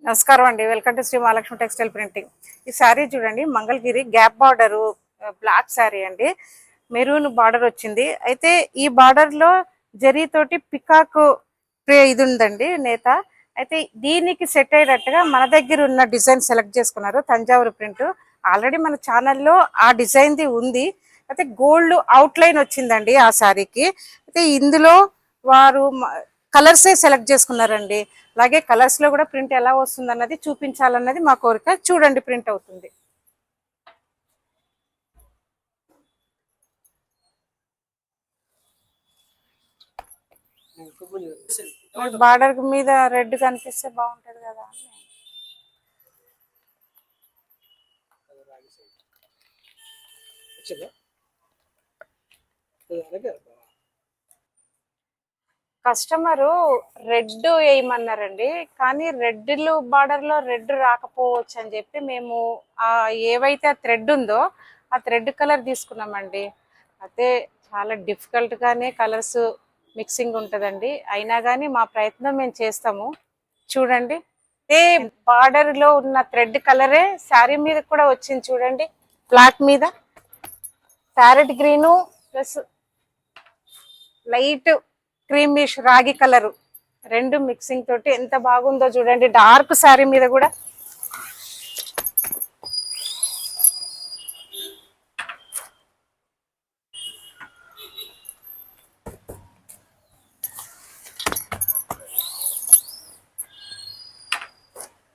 నమస్కారం అండి. Welcome to Shri Mahalakshmi textile printing. ఈ శారీ చూడండి, Mangalagiri gap border black sari అండి. మెరూన్ బార్డర్ వచ్చింది. అయితే ఈ బార్డర్ లో జరీతోటి పికాక్ ఇది ఉందండి నేత. అయితే దీనికి సెట్ అయ్యేటట్టుగా మన దగ్గర ఉన్న డిజైన్ సెలెక్ట్ చేసుకున్నారు. తంజావూరు ప్రింట్ ఆల్రెడీ మన ఛానల్లో ఆ డిజైన్ ది ఉంది. అయితే గోల్డ్ అవుట్ లైన్ వచ్చిందండి ఆ శారీకి. అయితే ఇందులో వారు కలర్సే సెలెక్ట్ చేసుకున్నారండి. అలాగే కలర్స్ లో కూడా ప్రింట్ ఎలా వస్తుంది అన్నది చూపించాలన్నది మా కోరిక. చూడండి, ప్రింట్ అవుతుంది. బార్డర్ మీద రెడ్ కనిపిస్తే బాగుంటది కదా. కస్టమరు రెడ్ వేయమన్నారండి, కానీ రెడ్ బార్డర్ లో రెడ్ రాకపోవచ్చు అని చెప్పి మేము ఏవైతే ఆ థ్రెడ్ ఉందో ఆ థ్రెడ్ కలర్ తీసుకున్నామండి. అయితే చాలా డిఫికల్ట్ గానే కలర్స్ మిక్సింగ్ ఉంటుందండి. అయినా కానీ మా ప్రయత్నం మేము చేస్తాము. చూడండి, ఏ బార్డర్ లో ఉన్న థ్రెడ్ కలరే శారీ మీద కూడా వచ్చింది. చూడండి, బ్లాక్ మీద parrot green plus light creamish రాగి కలరు రెండు మిక్సింగ్ తోటి ఎంత బాగుందో చూడండి. డార్క్ శారీ మీద కూడా